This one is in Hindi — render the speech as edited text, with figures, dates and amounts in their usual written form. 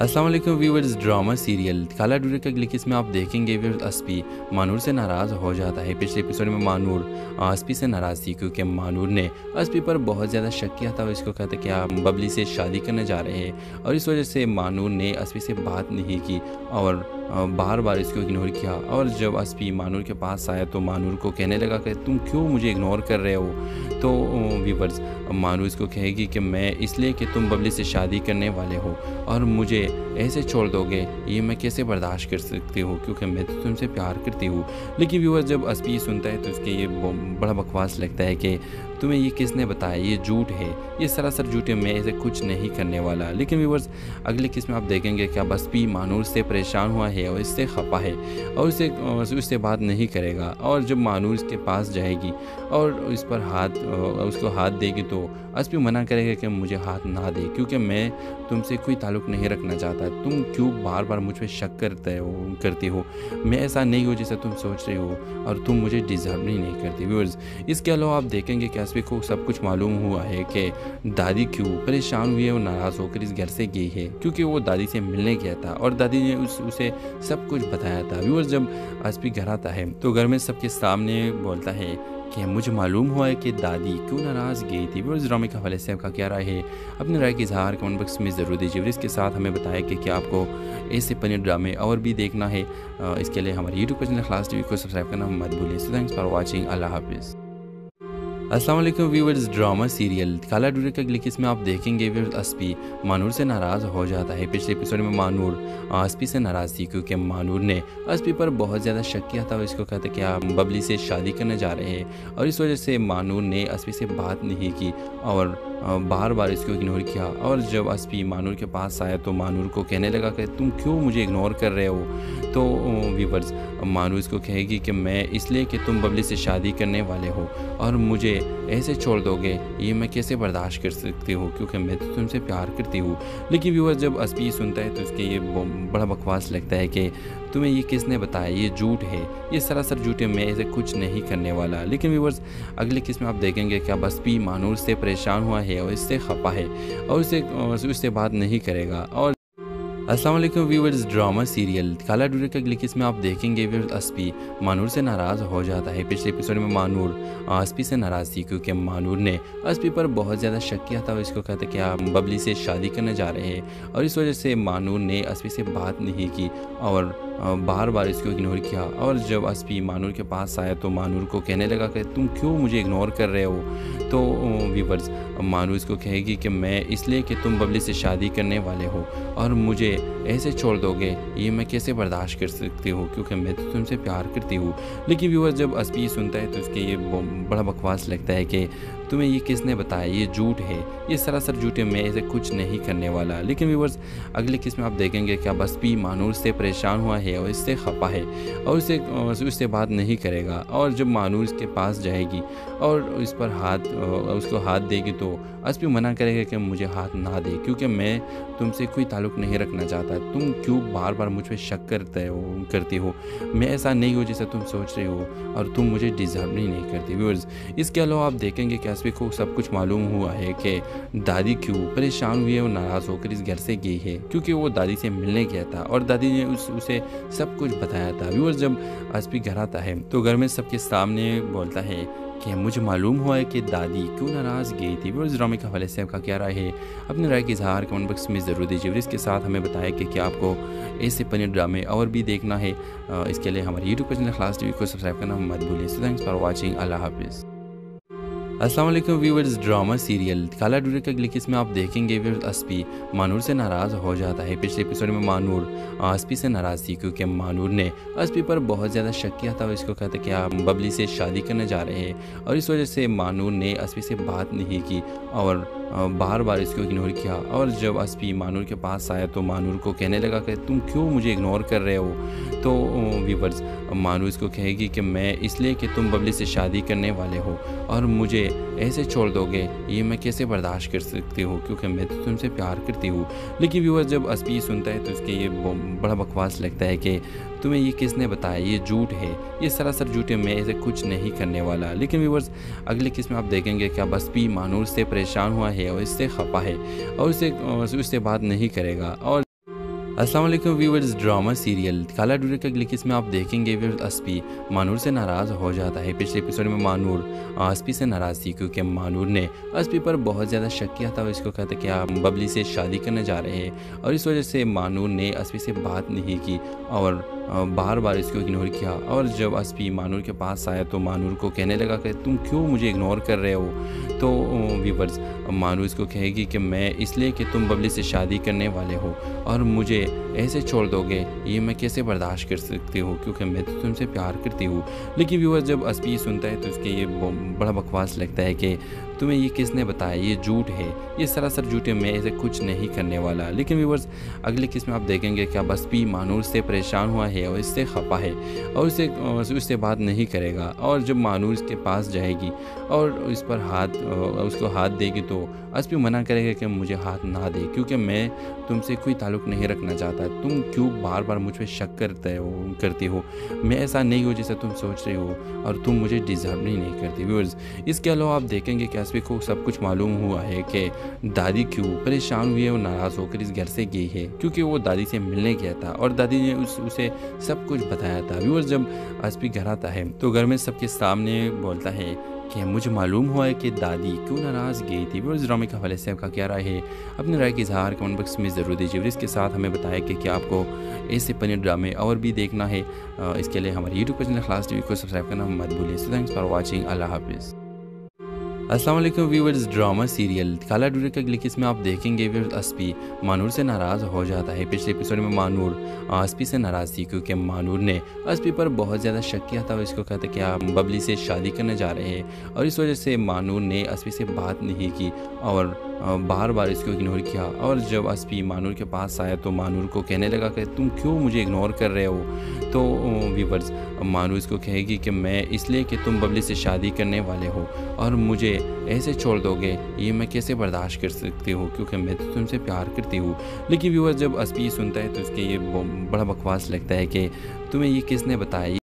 अस्सलाम वालेकुम व्यूअर्स। ड्रामा सीरियल काला डूरे का अगले किस में आप देखेंगे व्यूअर्स, अस्पी मानूर से नाराज़ हो जाता है। पिछले एपिसोड में मानूर अस्पी से नाराज़ थी क्योंकि मानूर ने अस्पी पर बहुत ज़्यादा शक किया था। इसको कहते कि आप बबली से शादी करने जा रहे हैं और इस वजह से मानूर ने अस्पी से बात नहीं की और बार बार इसको इग्नोर किया। और जब अस्पी मानूर के पास आया तो मानूर को कहने लगा कि तुम क्यों मुझे इग्नोर कर रहे हो। तो व्यूअर्स, मानूर इसको कहेगी कि मैं इसलिए कि तुम बबली से शादी करने वाले हो और मुझे ऐसे छोड़ दोगे, ये मैं कैसे बर्दाश्त कर सकती हूँ क्योंकि मैं तो तुमसे प्यार करती हूँ। लेकिन व्यूअर्स, जब अस्पी सुनता है तो उसके ये बड़ा बकवास लगता है कि तुम्हें ये किसने बताया, ये झूठ है, ये सरासर झूठ है, मैं ऐसे कुछ नहीं करने वाला। लेकिन व्यूअर्स, अगले किस में आप देखेंगे कि अब अस्पी मानूर से परेशान हुआ है और इससे खपा है और उससे बात नहीं करेगा। और जब मानूर इसके पास जाएगी और इस पर उसको हाथ देगी तो अस्पी मना करेगा कि मुझे हाथ ना दे क्योंकि मैं तुमसे कोई ताल्लुक़ नहीं रखना चाहता। तुम क्यों बार बार मुझ पर शक करती हो। मैं ऐसा नहीं हूँ जैसा तुम सोच रहे हो और तुम मुझे डिज़र्व नहीं करती। व्यूअर्स, इसके अलावा आप देखेंगे कि अस्पी को सब कुछ मालूम हुआ है कि दादी क्यों परेशान हुई है और नाराज़ होकर इस घर से गई है क्योंकि वो दादी से मिलने गया था और दादी ने उसे सब कुछ बताया था। व्यूअर्स, जब अस्पी घर आता है तो घर में सबके सामने बोलता है कि मुझे मालूम हुआ है कि दादी क्यों नाराज़ गई थी। व्यूअर्स, ड्रामे के हवाले से आपका क्या राय है, अपनी राय की इज़हार कमेंट बॉक्स में ज़रूर दीजिए। इसके साथ हमें बताएं कि क्या आपको ऐसे पनीर ड्रामे और भी देखना है। इसके लिए हमारे यूट्यूब चैनल खलास टीवी को सब्सक्राइब करना मत भूलिए। So thanks for watching. अल्लाह हाफिज़। अस्सलाम वालेकुम व्यूअर्स। ड्रामा सीरियल काला डूरे का अगले किस में आप देखेंगे व्यूअर्स, अस्पी मानूर से नाराज़ हो जाता है। पिछले एपिसोड में मानूर अस्पी से नाराज़ थी क्योंकि मानूर ने अस्पी पर बहुत ज़्यादा शक किया था। इसको कहते कि आप बबली से शादी करने जा रहे हैं और इस वजह से मानूर ने अस्पी से बात नहीं की और बार बार इसको इग्नोर किया। और जब अस्पी मानूर के पास आया तो मानूर को कहने लगा कि तुम क्यों मुझे इग्नोर कर रहे हो। तो व्यूअर्स, मानूर इसको कहेगी कि मैं इसलिए कि तुम बबली से शादी करने वाले हो और मुझे ऐसे छोड़ दोगे, ये मैं कैसे बर्दाश्त कर सकती हूँ क्योंकि मैं तो तुमसे प्यार करती हूँ। लेकिन व्यूअर्स, जब अस्पी सुनता है तो उसके ये बड़ा बकवास लगता है कि तुम्हें ये किसने बताया, ये झूठ है, ये सरासर झूठ है, मैं ऐसे कुछ नहीं करने वाला। लेकिन व्यूअर्स, अगले किस में आप देखेंगे कि अब अस्पी मानूर से परेशान हुआ है और इससे खपा है और उससे बात नहीं करेगा। और अस्सलाम वालेकुम व्यूअर्स। ड्रामा सीरियल काला डूरे का अगले किस में आप देखेंगे व्यूअर्स, अस्पी मानूर से नाराज़ हो जाता है। पिछले एपिसोड में मानूर अस्पी से नाराज़ थी क्योंकि मानूर ने अस्पी पर बहुत ज़्यादा शक किया था। इसको कहते कि आप बबली से शादी करने जा रहे हैं और इस वजह से मानूर ने अस्पी से बात नहीं की और बार बार इसको इग्नोर किया। और जब अस्पी मानूर के पास आया तो मानूर को कहने लगा कि तुम क्यों मुझे इग्नोर कर रहे हो। तो व्यूअर्स, मानूर इसको कहेगी कि मैं इसलिए कि तुम बबली से शादी करने वाले हो और मुझे ऐसे छोड़ दोगे, ये मैं कैसे बर्दाश्त कर सकती हूँ क्योंकि मैं तो तुमसे प्यार करती हूँ। लेकिन व्यूअर्स, जब अस्पी सुनता है तो उसके ये बड़ा बकवास लगता है कि तुम्हें ये किसने बताया, ये झूठ है, ये सरासर झूठ है, मैं ऐसे कुछ नहीं करने वाला। लेकिन व्यूअर्स, अगले किस में आप देखेंगे कि अब अस्पी मानूर से परेशान हुआ है और इससे खपा है और उससे बात नहीं करेगा। और जब मानूर इसके पास जाएगी और इस पर उसको हाथ देगी तो अस्पी मना करेगा कि मुझे हाथ ना दे क्योंकि मैं तुमसे कोई ताल्लुक़ नहीं रखना चाहता। तुम क्यों बार बार मुझ पर शक करती हो। मैं ऐसा नहीं हूँ जैसा तुम सोच रहे हो और तुम मुझे डिज़र्व नहीं करती। व्यूअर्स, इसके अलावा आप देखेंगे कि अस्पी को सब कुछ मालूम हुआ है कि दादी क्यों परेशान हुई है और नाराज़ होकर इस घर से गई है क्योंकि वो दादी से मिलने गया था और दादी ने उसे सब कुछ बताया था। व्यूअर्स, जब अस्पी घर आता है तो घर में सबके सामने बोलता है कि मुझे मालूम हुआ है कि दादी क्यों नाराज़ गई थी। व्यूअर्स, ड्रामे के हवाले से आपका क्या राय है, अपनी राय की इज़हार कमेंट बॉक्स में ज़रूर दीजिए। इसके साथ हमें बताएं कि क्या आपको ऐसे पनीर ड्रामे और भी देखना है। इसके लिए हमारे यूट्यूब चैनल खलास टीवी को सब्सक्राइब करना मत भूलिए। So thanks for watching. अल्लाह हाफिज़। अस्सलाम वालेकुम व्यूअर्स। ड्रामा सीरियल काला डूरे का अगले किस में आप देखेंगे व्यूअर्स, अस्पी मानूर से नाराज़ हो जाता है। पिछले एपिसोड में मानूर अस्पी से नाराज़ थी क्योंकि मानूर ने अस्पी पर बहुत ज़्यादा शक किया था। इसको कहते कि आप बबली से शादी करने जा रहे हैं और इस वजह से मानूर ने अस्पी से बात नहीं की और बार बार इसको इग्नोर किया। और जब अस्पी मानूर के पास आया तो मानूर को कहने लगा कि तुम क्यों मुझे इग्नोर कर रहे हो। तो व्यूअर्स, मानूर इसको कहेगी कि मैं इसलिए कि तुम बबली से शादी करने वाले हो और मुझे ऐसे छोड़ दोगे, ये मैं कैसे बर्दाश्त कर सकती हूँ क्योंकि मैं तो तुमसे प्यार करती हूँ। लेकिन व्यूअर्स, जब अस्पी सुनता है तो उसके ये बड़ा बकवास लगता है कि तुम्हें ये किसने बताया, ये झूठ है, ये सरासर झूठ है, मैं ऐसे कुछ नहीं करने वाला। लेकिन व्यूअर्स, अगले किस में आप देखेंगे कि अब अस्पी मानूर से परेशान हुआ है और इससे खपा है और उससे बात नहीं करेगा। और अस्सलाम वालेकुम व्यूअर्स। ड्रामा सीरियल काला डूरे का ग्लिकिस में आप देखेंगे व्यूअर्स अस्पी मानूर से नाराज़ हो जाता है। पिछले एपिसोड में मानूर अस्पी से नाराज़ थी क्योंकि मानूर ने अस्पी पर बहुत ज़्यादा शक किया था। इसको कहते कि आप बबली से शादी करने जा रहे हैं और इस वजह से मानूर ने अस्पी से बात नहीं की और बार बार इसको इग्नोर किया। और जब अस्पी मानूर के पास आया तो मानूर को कहने लगा कि तुम क्यों मुझे इग्नोर कर रहे हो। तो व्यूअर्स मानूर इसको कहेगी कि मैं इसलिए कि तुम बबली से शादी करने वाले हो और मुझे ऐसे छोड़ दोगे, ये मैं कैसे बर्दाश्त कर सकती हूँ क्योंकि मैं तो तुमसे प्यार करती हूँ। लेकिन व्यूअर्स जब अस्पी सुनता है तो उसके ये बड़ा बकवास लगता है कि तुम्हें ये किसने बताया, ये झूठ है, ये सरासर झूठ है, मैं ऐसे कुछ नहीं करने वाला। लेकिन व्यूअर्स अगले किस में आप देखेंगे कि अब अस्पी मानूर से परेशान हुआ है और इससे खपा है और उससे बात नहीं करेगा। और जब मानूर इसके पास जाएगी और इस पर उसको हाथ देगी तो अस्पी मना करेगा कि मुझे हाथ ना दे क्योंकि मैं तुमसे कोई ताल्लुक़ नहीं रखना चाहता। तुम क्यों बार बार मुझ पर शक करती हो, मैं ऐसा नहीं हूँ जैसा तुम सोच रहे हो और तुम मुझे डिज़र्व नहीं करती। व्यूअर्स इसके अलावा आप देखेंगे कि अस्पी को सब कुछ मालूम हुआ है कि दादी क्यों परेशान हुई है और नाराज़ होकर इस घर से गई है क्योंकि वो दादी से मिलने गया था और दादी ने उसे सब कुछ बताया था। व्यूअर्स जब अस्पी घर आता है तो घर में सबके सामने बोलता है कि मुझे मालूम हुआ है कि दादी क्यों नाराज़ गई थी। व्यूअर्स ड्रामे के हवाले से आपका क्या राय है, अपनी राय की इजहार कमेंट बॉक्स में ज़रूर दीजिए। इसके साथ हमें बताया कि क्या आपको ऐसे पनीर ड्रामे और भी देखना है। इसके लिए हमारे यूट्यूब चैनल खलास टीवी को सब्सक्राइब करना मत भूलिए। So thanks for watching. अल्लाह हाफिज़। अस्सलाम वालेकुम व्यूअर्स। ड्रामा सीरियल काला डूरे का ग्लिकिस में आप देखेंगे व्यूअर्स अस्पी मानूर से नाराज़ हो जाता है। पिछले एपिसोड में मानूर अस्पी से नाराज़ थी क्योंकि मानूर ने अस्पी पर बहुत ज़्यादा शक किया था। इसको कहते कि आप बबली से शादी करने जा रहे हैं और इस वजह से मानूर ने अस्पी से बात नहीं की और बार बार इसको इग्नोर किया। और जब अस्पी मानूर के पास आया तो मानूर को कहने लगा कि तुम क्यों मुझे इग्नोर कर रहे हो। तो व्यूअर्स मानूर इसको कहेगी कि मैं इसलिए कि तुम बबली से शादी करने वाले हो और मुझे ऐसे छोड़ दोगे, ये मैं कैसे बर्दाश्त कर सकती हूँ क्योंकि मैं तो तुमसे प्यार करती हूँ। लेकिन व्यूअर्स जब अस्पी सुनता है तो उसके ये बड़ा बकवास लगता है कि तुम्हें ये किसने बताया।